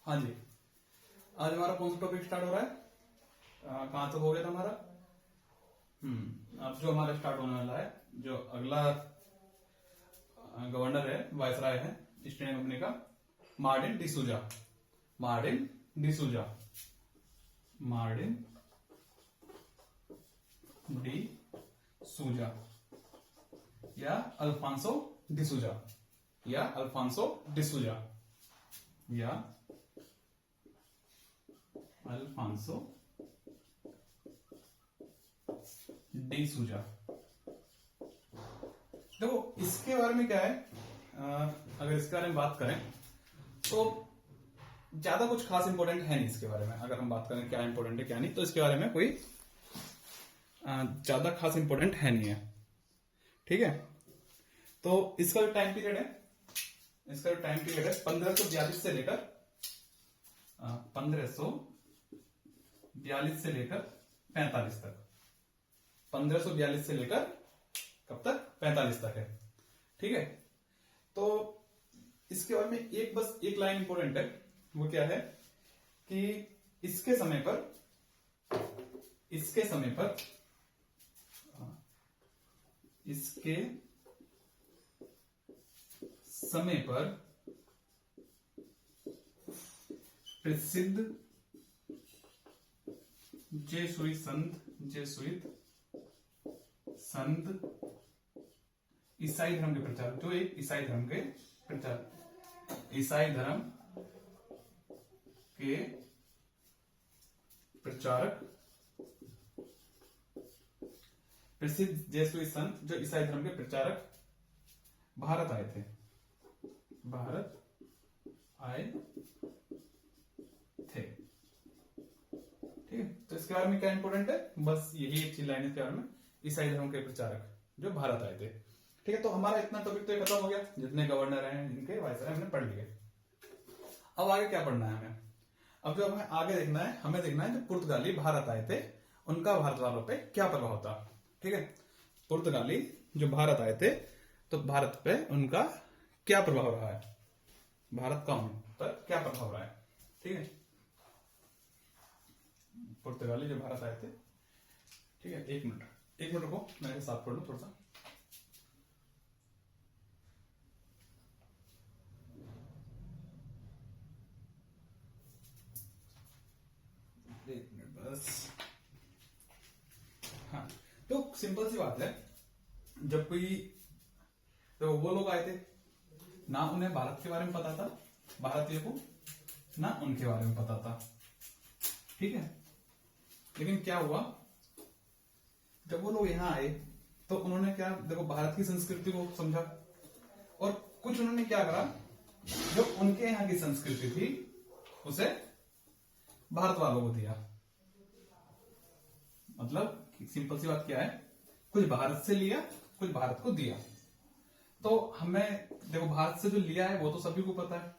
हाँ जी, आज हमारा कौन सा टॉपिक स्टार्ट हो रहा है? कहाँ तक हो गया था हमारा? अब जो हमारा स्टार्ट होने वाला है, जो अगला गवर्नर है, वायसराय है ईस्ट इंडिया कंपनी का, Martin D'Souza. Martin D'Souza, Martin D सूजा या अल्फांसो डिसूजा, या अल्फांसो डिसूजा, या अल्फांसो डी सूजा। देखो इसके बारे में क्या है, अगर इसके बारे में बात करें तो ज्यादा कुछ खास इंपॉर्टेंट है नहीं इसके बारे में। अगर हम बात करें क्या इंपॉर्टेंट है क्या नहीं, तो इसके बारे में कोई ज्यादा खास इंपॉर्टेंट है नहीं है। ठीक है, तो इसका जो टाइम पीरियड है, इसका जो टाइम पीरियड है 1542 से लेकर 1542 से लेकर 45 तक। 1542 से लेकर कब तक? 45 तक है। ठीक है, तो इसके बारे में बस एक लाइन इंपॉर्टेंट है, वो क्या है कि इसके समय पर प्रसिद्ध जेसुइत संत ईसाई धर्म के प्रचारक, जो एक ईसाई धर्म के प्रचारक, प्रसिद्ध जेसुइट संत जो ईसाई धर्म के प्रचारक भारत आए थे। ठीक है, तो इसके बारे में क्या इंपॉर्टेंट है, बस यही एक चीज लाइन है इसके बारे में, ईसाई धर्म के प्रचारक जो भारत आए थे। ठीक है, तो हमारा इतना टॉपिक तो ये खत्म हो गया, जितने गवर्नर हैं जिनके वायसराय हमने पढ़ लिए। अब आगे क्या पढ़ना है हमें? अब जो हमें आगे देखना है, हमें देखना है जो पुर्तगाली भारत आए थे उनका भारत वालों पे क्या प्रभाव था। ठीक है, पुर्तगाली जो भारत आए थे तो भारत पे उनका क्या प्रभाव रहा है, भारत का उन पर क्या प्रभाव रहा है। ठीक है, पुर्तगाली जो भारत आए थे। ठीक है, एक मिनट रुको, मैं साफ पढ़ लूं थोड़ा सा। एक मिनट बस। हाँ, तो सिंपल सी बात है, जब कोई तो वो लोग आए थे ना, उन्हें भारत के बारे में पता था, भारतीय को ना उनके बारे में पता था। ठीक है, लेकिन क्या हुआ, जब वो लोग यहां आए तो उन्होंने क्या, देखो भारत की संस्कृति को समझा, और कुछ उन्होंने क्या करा, जो उनके यहाँ की संस्कृति थी उसे भारत वालों को दिया। मतलब सिंपल सी बात क्या है, कुछ भारत से लिया, कुछ भारत को दिया। तो हमें देखो भारत से जो लिया है वो तो सभी को पता है,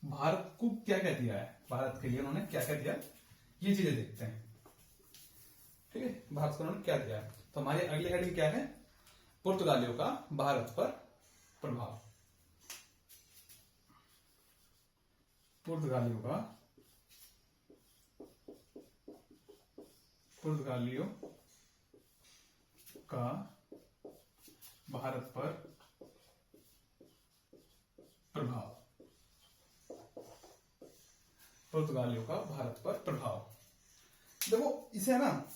भारत को क्या क्या दिया है, भारत के लिए उन्होंने क्या क्या दिया, ये चीजें देखते हैं। ठीक है, भारत को उन्होंने क्या दिया है। तो हमारी अगली हेडिंग क्या है? पुर्तगालियों का भारत पर प्रभाव। पुर्तगालियों का भारत पर प्रभाव। पुर्तगालियों का भारत पर प्रभाव। देखो इसे है ना,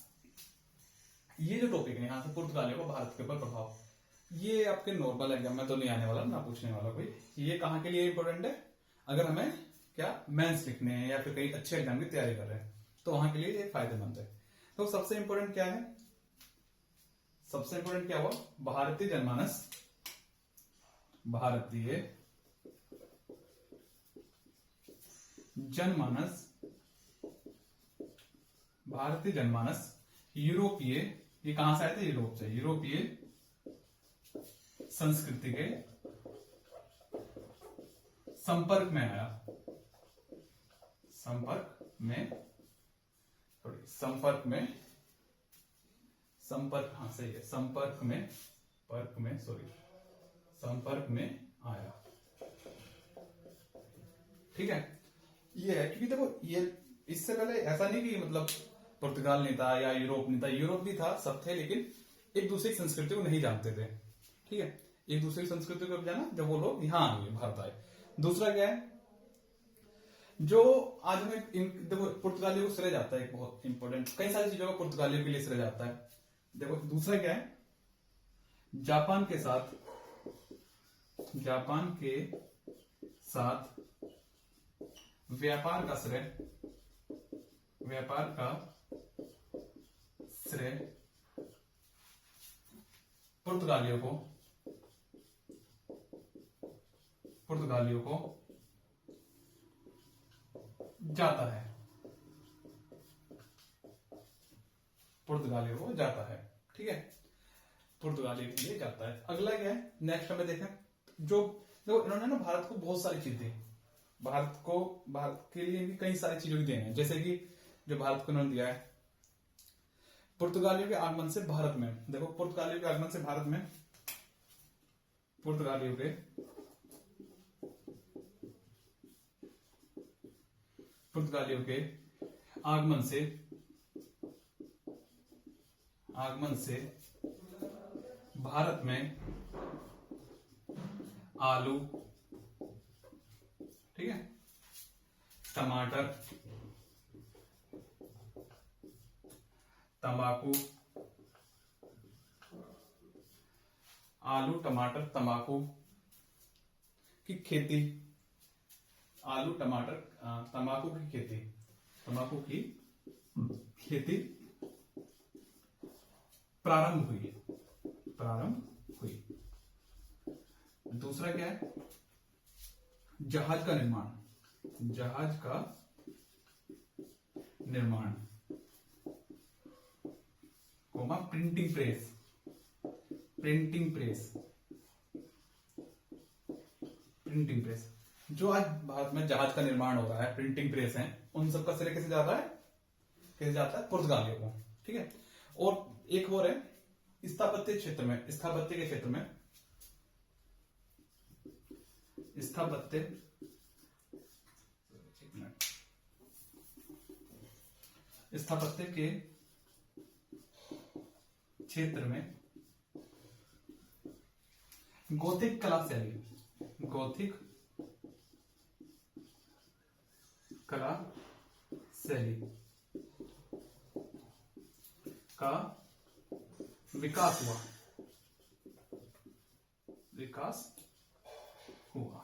ये जो टॉपिक है यहां से पुर्तगालियों का भारत के ऊपर प्रभाव, ये आपके नॉर्मल एग्जाम में तो नहीं आने वाला, ना पूछने वाला कोई। ये कहां के लिए इंपॉर्टेंट है? अगर हमें क्या मेंस लिखने हैं या फिर कहीं अच्छे एग्जाम की तैयारी कर रहे हैं तो वहां के लिए ये फायदेमंद है। तो सबसे इंपॉर्टेंट क्या है? सबसे इंपॉर्टेंट क्या हुआ? भारतीय जनमानस, यूरोपीय, ये कहां से आए थे? यूरोप से। यूरोपीय संस्कृति के संपर्क में आया, संपर्क में आया। ठीक है, ये है क्योंकि देखो ये इससे पहले ऐसा नहीं कि मतलब पुर्तगाल नहीं था या यूरोप नहीं था, यूरोप भी था, सब थे, लेकिन एक दूसरे की संस्कृति को नहीं जानते थे। ठीक है, एक दूसरे की संस्कृति को जाना जब वो लोग यहाँ आए, भारत आए। दूसरा क्या है, जो आज में देखो पुर्तगालियों को श्रेय जाता है, एक बहुत इंपॉर्टेंट, कई सारी चीजों का पुर्तगालियों के लिए श्रेय जाता है। देखो दूसरा क्या है, जापान के साथ व्यापार का श्रेय पुर्तगालियों को जाता है, पुर्तगालियों को जाता है। ठीक है, पुर्तगालियों के लिए जाता है। अगला क्या है, नेक्स्ट हमें देखें, जो देखो इन्होंने ना भारत को बहुत सारी चीज दी, भारत के लिए भी कई सारी चीजों की देन है। जैसे कि जो भारत को इन्होंने दिया है, पुर्तगालियों के आगमन से भारत में, देखो पुर्तगालियों के आगमन से भारत में, पुर्तगालियों के आगमन से भारत में आलू, ठीक है, टमाटर, तंबाकू, आलू टमाटर तंबाकू की खेती, आलू टमाटर तंबाकू की खेती प्रारंभ हुई। दूसरा क्या है, जहाज का निर्माण, कोमा प्रिंटिंग प्रेस। जो आज भारत में जहाज का निर्माण हो रहा है, प्रिंटिंग प्रेस है, उन सबका श्रेय कैसे जाता है, पुर्तगालियों को। ठीक है, और एक और है, स्थापत्य के क्षेत्र में स्थापत्य के क्षेत्र में गोथिक कला शैली का विकास हुआ।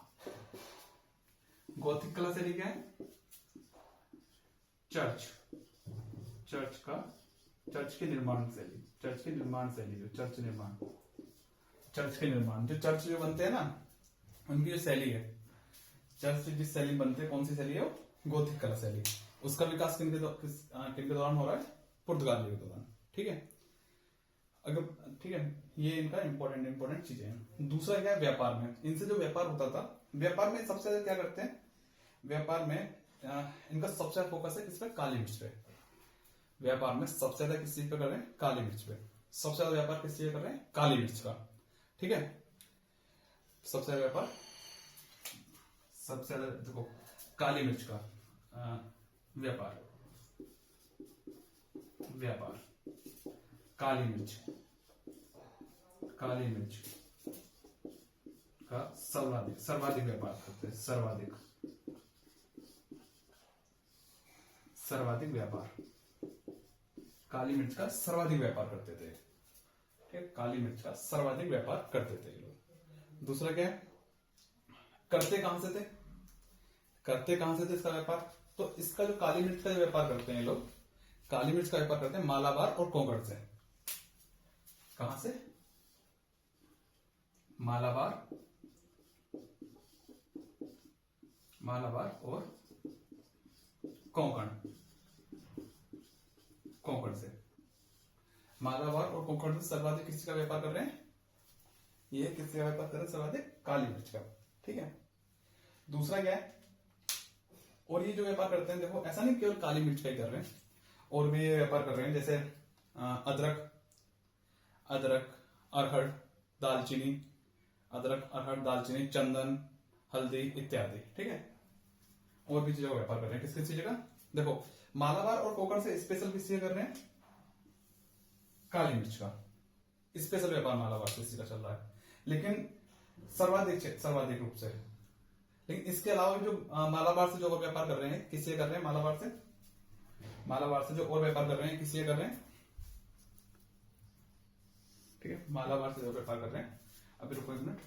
गोथिक कला शैली क्या है, चर्च के निर्माण शैली, जो चर्च जो बनते हैं ना, उनकी जो शैली है, चर्च जिस शैली बनते हैं, कौन सी शैली है वो, गोथिक कला शैली। उसका विकास किनके दौरान हो रहा है, पुर्तगालियों के दौरान। ठीक है, ये इनका इंपॉर्टेंट चीजें हैं। दूसरा क्या है, व्यापार में इनसे जो व्यापार होता था, व्यापार में सबसे ज्यादा क्या करते हैं, व्यापार में इनका सबसे ज्यादा फोकस है किस पे, काली मिर्च पे। व्यापार में सबसे ज्यादा किस चीज पे कर रहे हैं, काली मिर्च पे। सबसे ज्यादा व्यापार किस चीज पे कर रहे हैं, काली मिर्च का। ठीक है, सबसे ज्यादा व्यापार, देखो काली मिर्च का व्यापार, काली मिर्च का सर्वाधिक व्यापार करते हैं, सर्वाधिक व्यापार, काली मिर्च का सर्वाधिक व्यापार करते थे। ठीक, काली मिर्च का सर्वाधिक व्यापार करते थे ये लोग। दूसरा क्या है, करते कहां से थे इसका व्यापार, तो इसका जो काली मिर्च का जो व्यापार करते हैं ये लोग, काली मिर्च का व्यापार करते हैं मालाबार और कोंकण से। कहां से, मालाबार और कोंकण से। मालाबार और कोंकण से सर्वाधिक किसी का व्यापार कर रहे हैं, ये किसका व्यापार कर रहे हैं, सर्वाधिक काली मिर्च का। ठीक है, दूसरा क्या है, और ये जो व्यापार करते हैं, देखो ऐसा नहीं केवल काली मिर्च का ही कर रहे हैं, और भी ये व्यापार कर रहे हैं, जैसे अदरक, अरहर, दालचीनी, चंदन, हल्दी इत्यादि। ठीक है, और भी चीजों का व्यापार कर रहे हैं। किस किस चीज का? देखो, मालाबार और कोकण से स्पेशल किस चीज कर रहे हैं? काली मिर्च का स्पेशल व्यापार मालाबार से चल रहा है, लेकिन सर्वाधिक रूप से। लेकिन इसके अलावा जो मालाबार से जो और व्यापार कर रहे हैं, किससे कर रहे हैं? मालाबार से जो और व्यापार कर रहे हैं, किससे कर रहे हैं? ठीक है, मालाबार से जो व्यापार कर रहे हैं। अभी रुको एक मिनट।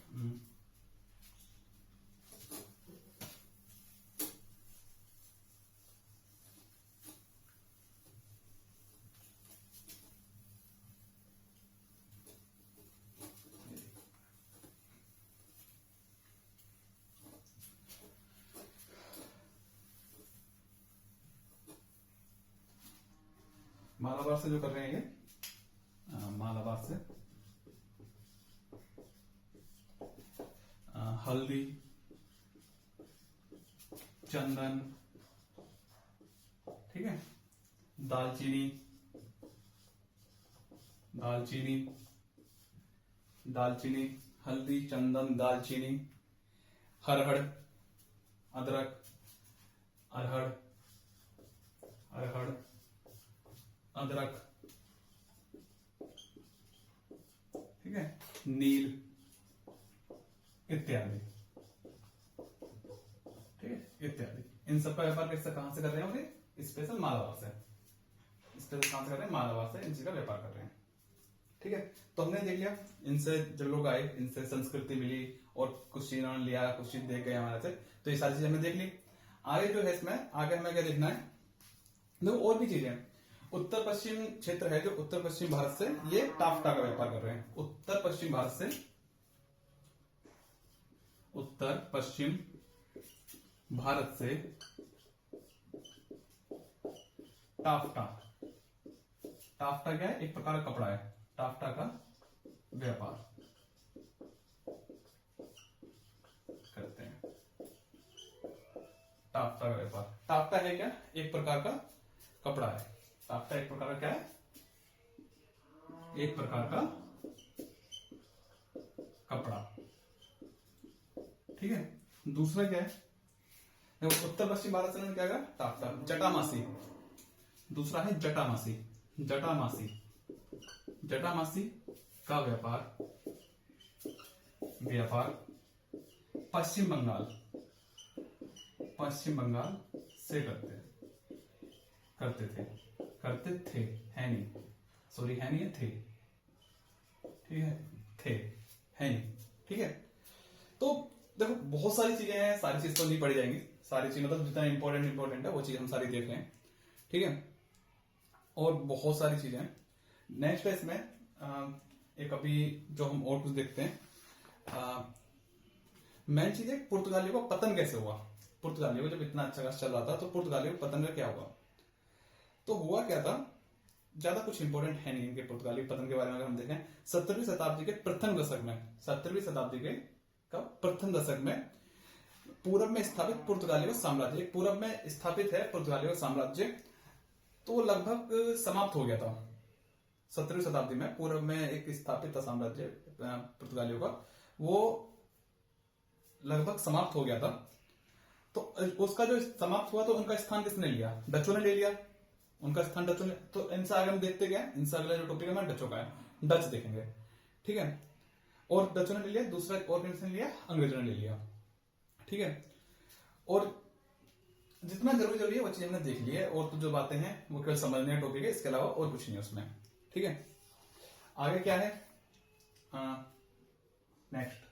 मालाबार से जो कर रहे हैं ये मालाबार से हल्दी, चंदन, ठीक है, दालचीनी, हल्दी, चंदन, दालचीनी, अरहड़, अदरक, ठीक है, नील इत्यादि, ठीक है, इत्यादि। इन सब का व्यापार किससे, कहां से कर रहे हैं? स्पेशल मालाबार से। स्पेशल कहां से कर रहे हैं? मालाबार से इनसे का व्यापार कर रहे हैं। ठीक है, तो हमने देख लिया इनसे जो लोग आए, इनसे संस्कृति मिली और कुछ चीज उन्होंने लिया, कुछ चीज देख गए हमारे से। तो ये सारी चीजें हमने देख ली। आगे जो है इसमें आगे हमें क्या देखना है? देखो और भी चीजें। उत्तर पश्चिम क्षेत्र है जो उत्तर पश्चिम भारत से, ये टाफ्टा का व्यापार कर रहे हैं। उत्तर पश्चिम भारत से, उत्तर पश्चिम भारत से टाफ्टा, टाफ्टा क्या है? एक प्रकार का कपड़ा है। टाफ्टा का व्यापार करते हैं। टाफ्टा का व्यापार, टाफ्टा है क्या? एक प्रकार का कपड़ा है। टाफ्टा एक प्रकार का क्या है? एक प्रकार का कपड़ा, ठीक है। दूसरा क्या है? देखो, उत्तर पश्चिम भारत से क्या है? टाफ्टा। जटामासी, दूसरा है जटामासी। जटामासी का व्यापार पश्चिम बंगाल से करते थे, है नहीं, सॉरी है नहीं, है थे, ठीक है, थे, है नहीं, ठीक है। तो देखो बहुत सारी चीजें हैं, सारी चीज तो नहीं पढ़ी जाएंगी, सारी चीज मतलब जितना इंपॉर्टेंट है वो चीज हम सारी देख रहे हैं, ठीक है। और बहुत सारी चीजें हैं। नेक्स्ट है इसमें एक अभी जो हम और कुछ देखते हैं। मेन चीज है पुर्तगालियों का पतन कैसे हुआ। पुर्तगालियों को जब इतना अच्छा खासा चल रहा था तो पुर्तगालियों का पतन का क्या हुआ? तो हुआ क्या था, ज्यादा कुछ इंपॉर्टेंट है नहीं इनके पुर्तगाली पतन के बारे में। अगर हम देखें 17वीं शताब्दी के प्रथम दशक में, 17वीं शताब्दी के का प्रथम दशक में पूरब में स्थापित पुर्तगालियों का साम्राज्य, पूरब में स्थापित है पुर्तगालियों का साम्राज्य, तो लगभग समाप्त हो गया था। 17वीं शताब्दी में पूरब में एक स्थापित था साम्राज्य पुर्तगालियों का, वो लगभग समाप्त हो गया था। तो उसका जो समाप्त हुआ तो उनका स्थान किसने लिया? डचों ने ले लिया उनका स्थान, डचों ने। तो इनसे आगे हम देखते क्या है, इनसे अगला जो टॉपिक है डचों का है, डच देखेंगे, ठीक है। और डचों ने ले लिया, दूसरा और किसने लिया? अंग्रेजों ने ले लिया, ठीक है। और जितना जरूरी है वो चीज हमने देख ली है, और तो जो बातें हैं वो केवल समझने का टॉपिक है, इसके अलावा और कुछ नहीं है उसमें, ठीक है। आगे क्या है? नेक्स्ट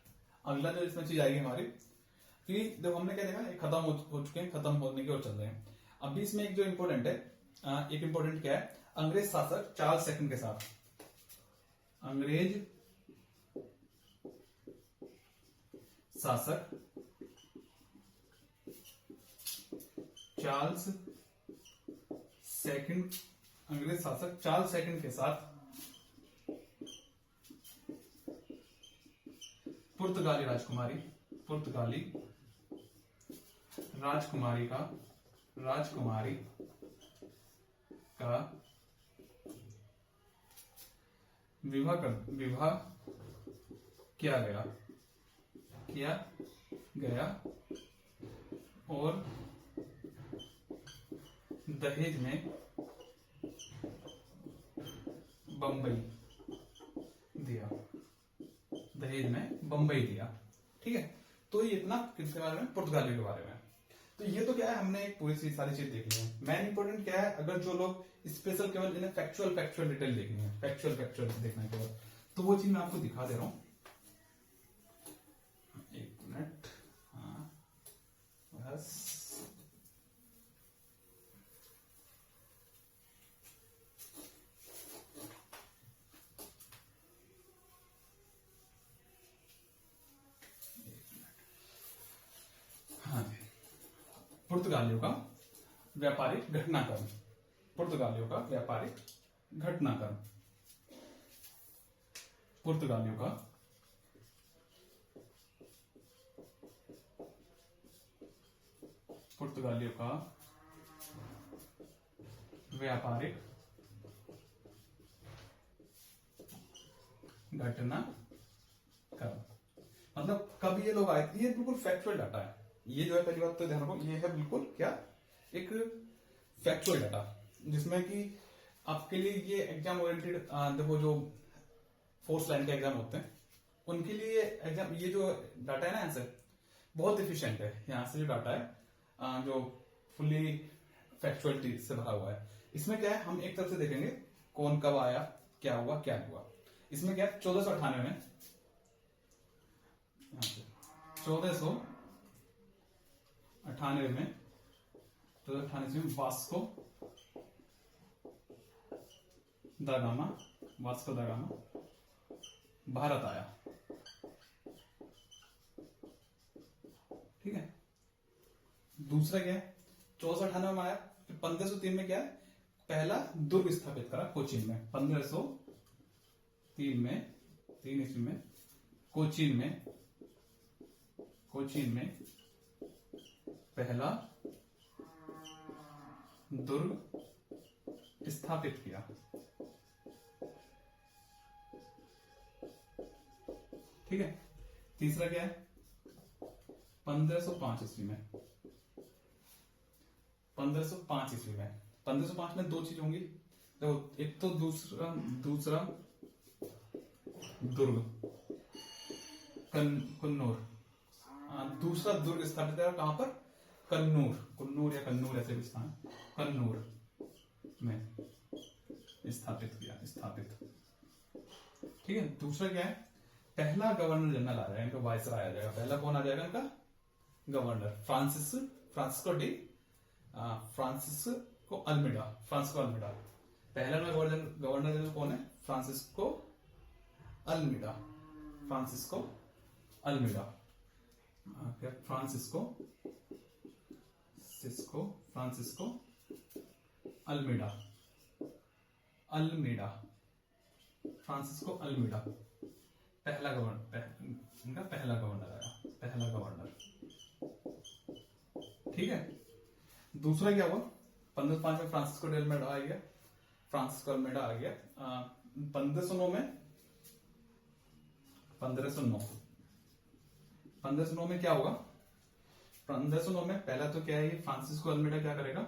अगला जो इसमें चीज आएगी हमारी कि जब हमने क्या देखा, खत्म हो चुके हैं, खत्म होने की ओर चल रहे हैं। अभी इसमें एक जो इंपॉर्टेंट है, एक इंपॉर्टेंट क्या है? अंग्रेज शासक चार्ल्स सेकंड के साथ, अंग्रेज शासक चार्ल्स सेकंड, अंग्रेज शासक चार्ल्स सेकंड के साथ पुर्तगाली राजकुमारी का विवाह किया गया और दहेज में बंबई दिया, दहेज में बंबई दिया। ठीक है, तो ये इतना किसके बारे में, पुर्तगालियों के बारे में। तो ये तो क्या है, हमने एक पूरी सारी चीज देख ली है। मेन इंपॉर्टेंट क्या है, अगर जो लोग स्पेशल केवल जिन्हें फैक्चुअल डिटेल देखनी है, फैक्चुअल देखना है केवल, तो वो चीज मैं आपको दिखा दे रहा हूं। एक मिनट, हाँ बस। हाँ जी, पुर्तगालियों का व्यापारिक घटनाक्रम, पुर्तगालियों का व्यापारिक घटनाक्रम, पुर्तगालियों का व्यापारिक घटनाक्रम। मतलब कब ये लोग आए थे, ये बिल्कुल फैक्चुअल डाटा है। ये जो है, पहली बात तो ध्यान रखो, ये है बिल्कुल क्या, एक फैक्चुअल डाटा, जिसमें कि आपके लिए ये एग्जाम ओरिएंटेड, देखो जो फोर्थ लाइन के एग्जाम होते हैं उनके लिए एग्जाम, ये जो डाटा है ना आंसर बहुत एफिशिएंट है। यहाँ से जो डाटा है जो फुल्ली फैक्चुअलिटी से भरा हुआ है, इसमें क्या है, हम एक तरफ से देखेंगे कौन कब आया, क्या हुआ क्या नहीं हुआ। इसमें क्या है, 1498 में, 1498 में, 1498 में वास्को दा गामा भारत आया। ठीक है, दूसरा क्या है, 1498 में आया। फिर 1503 में क्या है, पहला दुर्ग स्थापित करा कोचीन में। 1503 में, 3 ईस्वी में कोचीन में पहला दुर्ग स्थापित किया। ठीक है, तीसरा क्या है, 1505 ईस्वी में, 1505 ईस्वी में, 1505 में दो चीज होंगी, देखो एक तो दूसरा दुर्ग कन्नूर, दूसरा दुर्ग स्थापित करा कहां पर, कन्नूर या कन्नूर ऐसे भी स्थान, कन्नूर में स्थापित किया। ठीक है, दूसरा क्या है, पहला गवर्नर जनरल आ जाएगा, इनका वायसराय आ जाएगा। पहला कौन आ जाएगा इनका, गवर्नर फ्रांसिस्को अल्मीडा। पहला गवर्नर जनरल कौन है, फ्रांसिस्को अल्मीडा। फ्रांसिस्को अल्मीडा पहला गवर्नर आया। ठीक है, दूसरा क्या हुआ, 1505 में फ्रांसिस्को अल्मीडा आ गया। 1509 में 1509 में क्या होगा, 1509 में पहला तो क्या है, फ्रांसिस्को अल्मीडा क्या करेगा,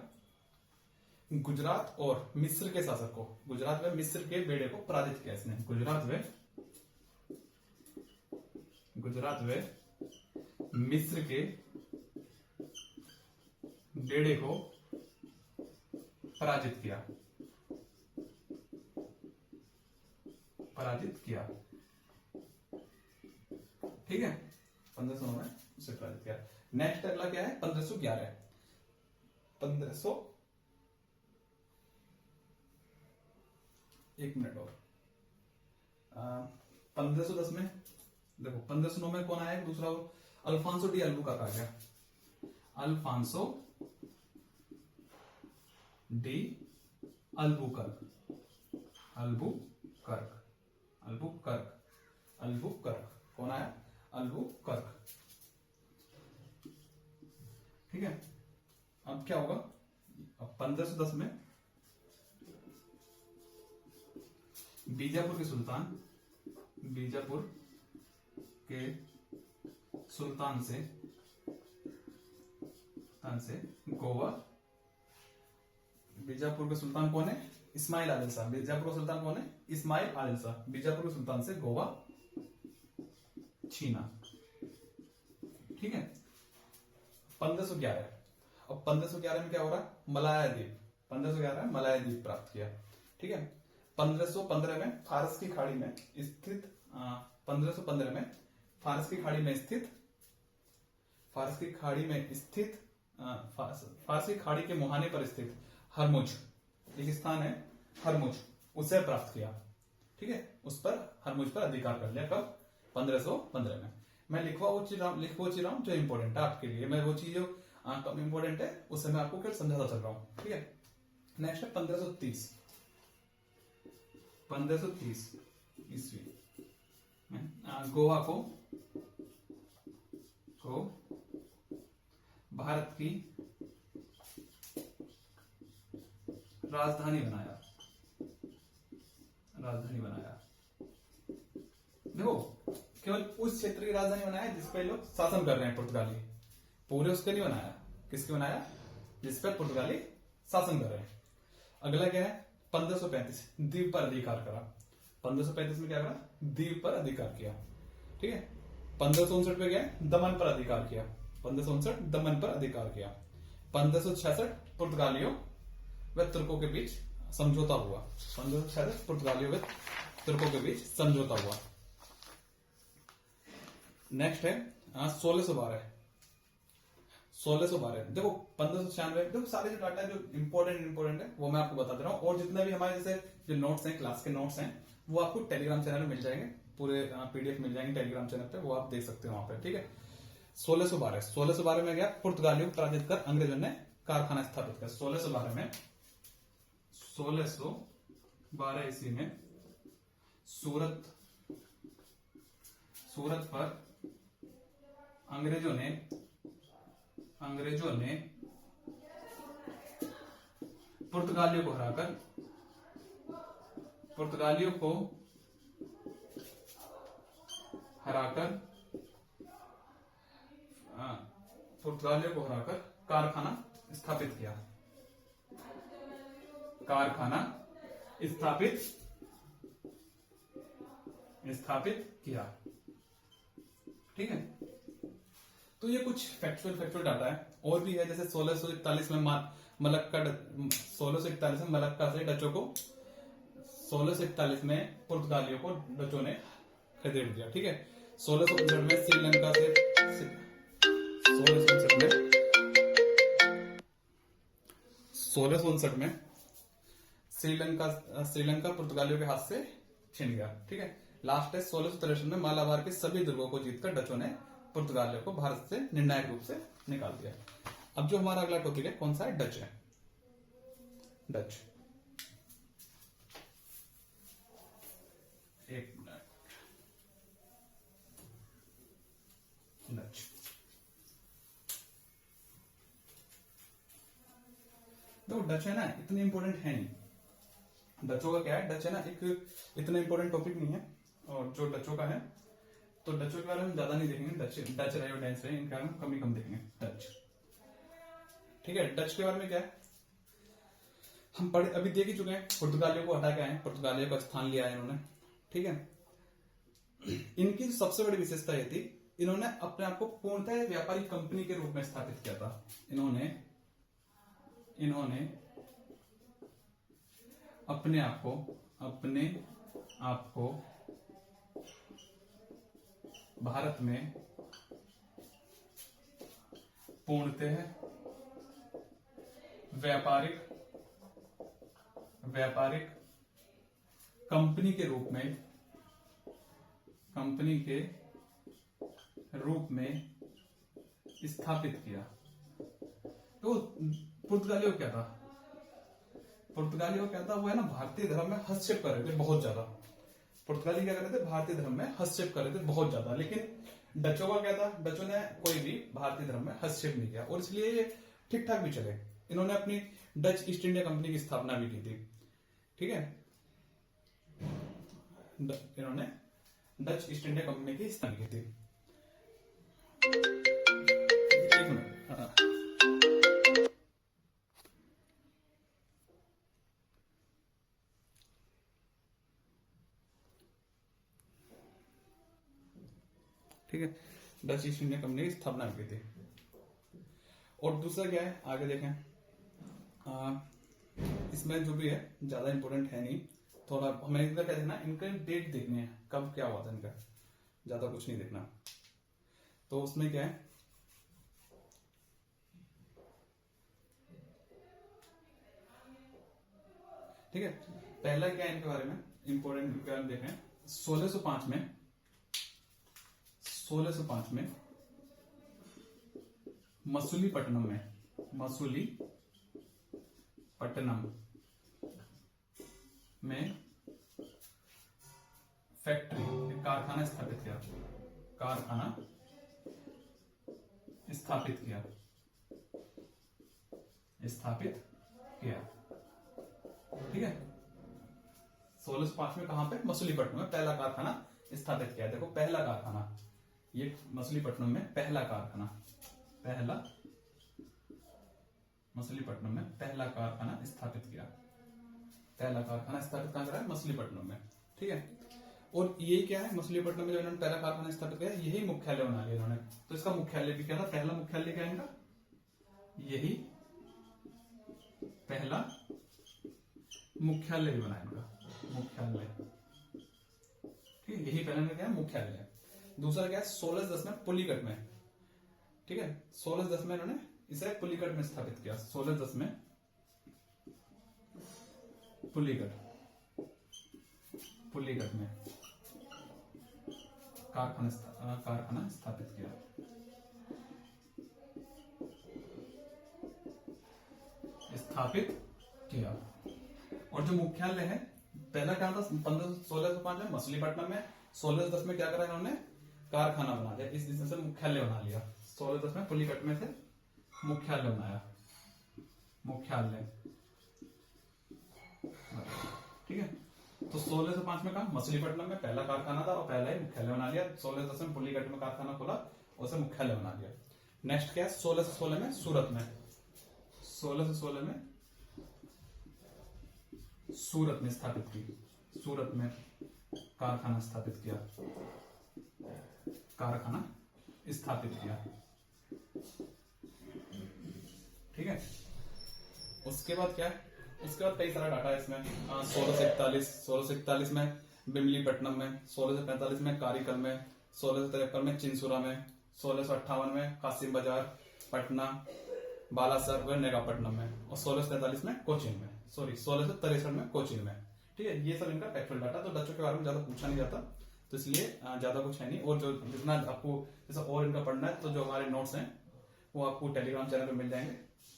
गुजरात और मिस्र के शासक को, गुजरात में मिस्र के बेड़े को पराजित किया इसने। गुजरात में मिस्र के बेड़े को पराजित किया। ठीक है, 1509 में उसे पराजित किया। नेक्स्ट अगला क्या है, 1511। 1510 में देखो, 1509 में कौन आया, दूसरा अल्फांसो डी अल्बुकर्क आ गया। अल्फांसो डी अल्बुकर्क कौन आया, अल्बुकर्क। ठीक है, अब क्या होगा, अब 1510 में बीजापुर के सुल्तान से गोवा बीजापुर के सुल्तान कौन है? इस्माइल आदिल शाह। बीजापुर का सुल्तान कौन है? इस्माइल आदिल शाह। बीजापुर के सुल्तान से गोवा छीना। ठीक है। 1511, अब 1511 में क्या हो रहा है? मलाया द्वीप, 1511 में मलाया द्वीप प्राप्त किया। ठीक है। 1515 में फारस की खाड़ी में स्थित 1515 में फारस की खाड़ी में स्थित फारस की खाड़ी के मुहाने पर स्थित हरमुज, एक स्थान है हरमुज, उसे प्राप्त किया। ठीक है। उस पर हरमुज पर अधिकार कर लिया। कब? 1515 में। मैं लिखवा रहा हूं जो इंपॉर्टेंट है आपके लिए। मैं वो चीज जो कम इंपॉर्टेंट है उसे मैं आपको केवल समझाता चल रहा हूं। ठीक है। नेक्स्ट है 1530 ईस्वी में गोवा को भारत की राजधानी बनाया। देखो, केवल उस क्षेत्र की राजधानी बनाया जिस पे लोग शासन कर रहे हैं पुर्तगाली, पूरे उसके नहीं बनाया। किसके बनाया? जिस पे पुर्तगाली शासन कर रहे हैं। अगला क्या है? 1535 द्वीप पर अधिकार करा। 1535 में क्या करा? द्वीप पर अधिकार किया। ठीक है। 1559 पे क्या है? दमन पर अधिकार किया। 1559 दमन पर अधिकार किया। 1566 पुर्तगालियों व तुर्कों के बीच समझौता हुआ। 1566 पुर्तगालियों व तुर्कों के बीच समझौता हुआ। नेक्स्ट है 1612। देखो 1596, देखो सारे जो डाटा जो इंपॉर्टेंट है वो मैं आपको बता दे रहा हूँ। और जितने भी हमारे जैसे जो नोट्स हैं, क्लास के नोट्स हैं, वो आपको टेलीग्राम चैनल में मिल जाएंगे। पूरे पीडीएफ मिल जाएंगे टेलीग्राम चैनल पे, वो आप देख सकते हो वहां पे। ठीक है। 1612 में गया, पुर्तगालियों को पराजित कर अंग्रेजों ने कारखाना स्थापित किया। 1612 ईस्वी में सूरत पर अंग्रेजों ने पुर्तगालियों को हराकर कारखाना स्थापित किया। ठीक है। तो ये कुछ फैक्चुअल डाटा है। और भी है, जैसे 1641 में मलक्का से डचों को 1641 में पुर्तगालियों को डचों ने खदेड़ दिया। ठीक है। 1659 में श्रीलंका से 1659 में श्रीलंका पुर्तगालियों के हाथ से छिन गया। ठीक है। लास्ट है 1663 में मालाबार के सभी दुर्गों को जीतकर डचों ने पुर्तगालियों को भारत से निर्णायक रूप से निकाल दिया। अब जो हमारा अगला टॉपिक है कौन सा है? डच है। डच, एक मिनट। डच, देखो डच है ना, इतनी इंपॉर्टेंट है नहीं। डचों का क्या है? डच है ना, एक इतना इंपॉर्टेंट टॉपिक नहीं है। और जो डचों का है, तो डचों के बारे में ज्यादा नहीं देखेंगे। डच रहे और डेंस रहे, इनके बारे में कम देखेंगे। डच, ठीक है। डच के बारे में क्या है हम अभी देख ही चुके हैं। पुर्तगालियों को हटा के आए, पुर्तगालियों का स्थान लिया है इन्होंने। ठीक है। इनकी जो सबसे बड़ी विशेषता ये थी, इन्होंने अपने आप को पूर्णतः व्यापारिक कंपनी के रूप में स्थापित किया था। इन्होंने अपने आप को भारत में पूर्णतः व्यापारिक कंपनी के रूप में स्थापित किया। तो पुर्तगालियों क्या था? वो है ना, भारतीय धर्म में हस्तक्षेप कर रहे थे बहुत ज्यादा। पुर्तगाली क्या कर रहे थे? भारतीय धर्म में हस्तक्षेप कर रहे थे बहुत ज्यादा। लेकिन डचों का क्या था? डचों ने कोई भी भारतीय धर्म में हस्तक्षेप नहीं किया, और इसलिए ये ठीक ठाक भी चले। इन्होंने अपनी डच ईस्ट इंडिया कंपनी की स्थापना भी की थी। ठीक है। इन्होंने डच ईस्ट इंडिया कंपनी की स्थापना की थी। एक मिनट। ठीक है, डच ईस्ट इंडिया कंपनी की स्थापना की थी। और दूसरा क्या है, आगे देखें, इसमें जो भी है ज्यादा इंपॉर्टेंट है नहीं, थोड़ा हमें इनका क्या देखना, इनके डेट देखने हैं, कब क्या हुआ था इनका, ज्यादा कुछ नहीं देखना। तो उसमें क्या है, ठीक है, पहला क्या है इनके बारे में इंपॉर्टेंट क्या देखें, 1605 में मसूलीपट्टनम में फैक्ट्री, कारखाना स्थापित किया, ठीक है। 1605 में कहां पे, मसूलीपट्टनम में पहला कारखाना स्थापित किया। देखो पहला कारखाना, ये मसूलीपट्टनम में पहला कारखाना, मसूलीपट्टनम में पहला कारखाना स्थापित किया। पहला कारखाना स्थापित कहां करा है, मसूलीपट्टनम में, ठीक है। और ये क्या है, मसूलीपट्टनम में जो इन्होंने पहला कारखाना स्थापित किया, यही मुख्यालय बना लिया इन्होंने। तो इसका मुख्यालय भी क्या था, पहला मुख्यालय क्या है इनका, यही पहला मुख्यालय भी बना इनका, मुख्यालय, ठीक है, यही पहला क्या है, मुख्यालय है। दूसरा क्या है, 1610 में पुलिकट में, ठीक है, 1610 में इन्होंने इसे पुलिकट में स्थापित किया। 1610 में पुलिकट में कारखाना स्थापित किया। और जो मुख्यालय है, पहला क्या था 1605 में मछलीपट्टनम में, 1610 में क्या करा इन्होंने, कारखाना बना दिया, इस से मुख्यालय बना लिया। 1610 में पुलिकट में से मुख्यालय बनाया, ठीक है। तो 1605 में कहा मछलीपट्टनम में पहला कारखाना था और पहला ही मुख्यालय बना लिया। 1610 में पुलिकट में कारखाना खोला, उसे मुख्यालय बना लिया। नेक्स्ट क्या है, 1616 में सूरत में, 1616 में सूरत में स्थापित की, सूरत में कारखाना स्थापित किया, ठीक है। उसके बाद क्या है, उसके बाद कई सारा डाटा है इसमें। 1641 में बिमलीपट्टनम में, 1645 में कारिकल में, 1653 में चिंसुरा में, 1658 में कासिम बाजार पटना, बालासर व नेगापट्टनम में, और 1643 में कोचीन में, 1663 में कोचीन में, ठीक है। ये सब इनका फैक्चुअल डाटा। तो डचों के बारे में ज्यादा पूछा नहीं जाता, तो इसलिए ज्यादा कुछ है नहीं। और जो जितना आपको जैसा और इनका पढ़ना है, तो जो हमारे नोट्स हैं वो आपको टेलीग्राम चैनल पे मिल जाएंगे,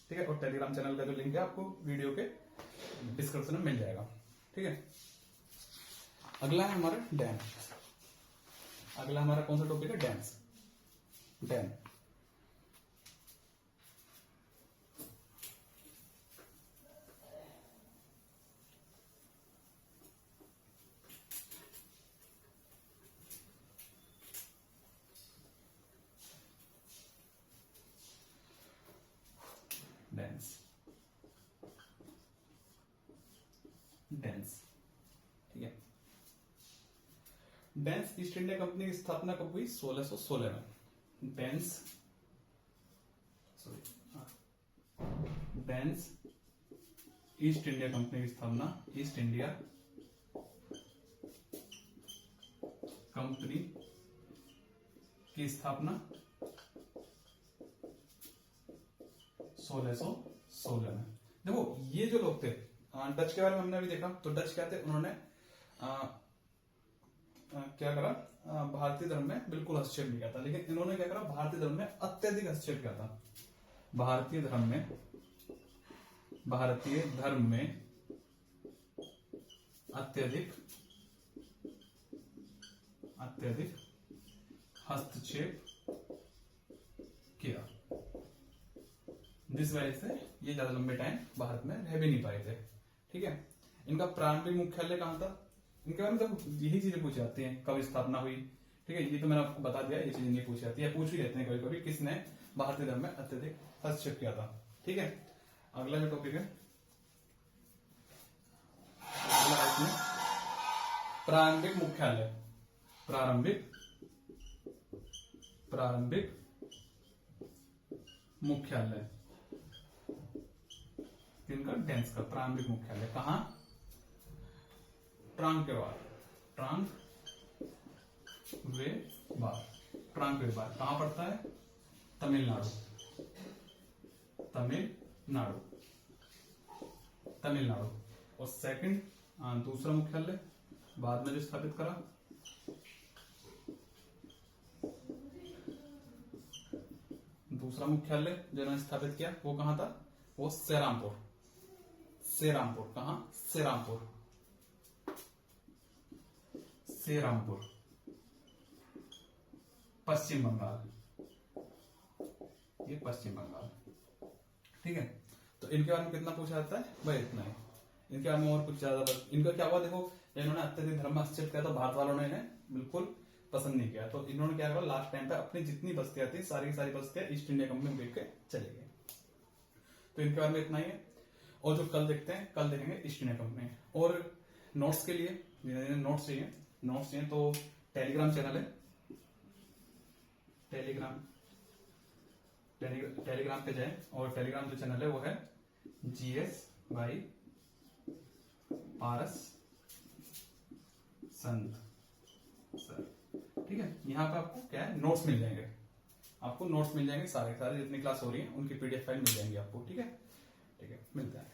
ठीक है। और टेलीग्राम चैनल का जो लिंक है आपको वीडियो के डिस्क्रिप्शन में मिल जाएगा, ठीक है। अगला है हमारा डैम। अगला हमारा कौन सा टॉपिक है, डैम। ठीक है। डेंस ईस्ट इंडिया कंपनी की स्थापना कब हुई, 1616 में। डेंस ईस्ट इंडिया कंपनी की स्थापना, ईस्ट इंडिया कंपनी की स्थापना 1616 में। देखो ये जो लोग थे, डच के बारे में हमने अभी देखा, तो डच क्या थे, उन्होंने क्या करा, भारतीय धर्म में बिल्कुल हस्तक्षेप नहीं किया था। लेकिन इन्होंने क्या करा, भारतीय धर्म में अत्यधिक हस्तक्षेप किया था। भारतीय धर्म में अत्यधिक हस्तक्षेप किया, जिस वजह से ये ज्यादा लंबे टाइम भारत में रह भी नहीं पाए थे, ठीक है। इनका प्रारंभिक मुख्यालय कहां था, इनके बारे में तो यही चीजें पूछी जाती हैं, कब स्थापना हुई, ठीक है। ये तो मैंने आपको बता दिया, ये चीजें नहीं पूछी जाती है, पूछ ही लेते हैं कभी कभी, किसने भारतीय धर्म में अत्यधिक हस्तक्षेप किया था, ठीक है। अगला जो टॉपिक है, अगला इसमें प्रारंभिक प्रारंभिक मुख्यालय, इनका डेंस का प्रारंभिक मुख्यालय कहाँ? ट्रांकेवार, ट्रांकवेबार। ट्रांकवेबार कहाँ पड़ता है? तमिलनाडु, तमिलनाडु, तमिलनाडु। और सेकंड दूसरा मुख्यालय बाद में जो स्थापित करा, दूसरा मुख्यालय जो इन्होंने स्थापित किया वो कहाँ था? वो सेरामपुर, सेरामपुर कहाँ? सेरामपुर, सेरामपुर, पश्चिम बंगाल, ये पश्चिम बंगाल। ठीक है, तो इनके बारे में कितना पूछा जाता है भाई? इतना ही। इनके बारे में और कुछ ज्यादा इनका क्या हुआ देखो, इन्होंने अत्यधिक धर्म हस्तक्षेप किया तो भारत वालों ने इन्हें बिल्कुल पसंद नहीं किया, तो इन्होंने क्या करा, लास्ट टाइम पे अपनी जितनी बस्तियां थी सारी की सारी बस्तियां ईस्ट इंडिया कंपनी में बेच के चले गए। तो इनके बारे में इतना ही है। और जो कल देखते हैं, कल देखेंगे ईस्ट इंडिया कंपनी। और नोट्स के लिए नोट्स चाहिए तो टेलीग्राम चैनल है, टेलीग्राम पे जाए, और टेलीग्राम जो चैनल है वो है GS by Paras Sant sir. ठीक है, यहाँ पे आपको क्या है, नोट्स मिल जाएंगे, आपको नोट्स मिल जाएंगे, सारे जितनी क्लास हो रही है उनकी PDF फाइल मिल जाएंगी आपको। ठीक है, मिलता है।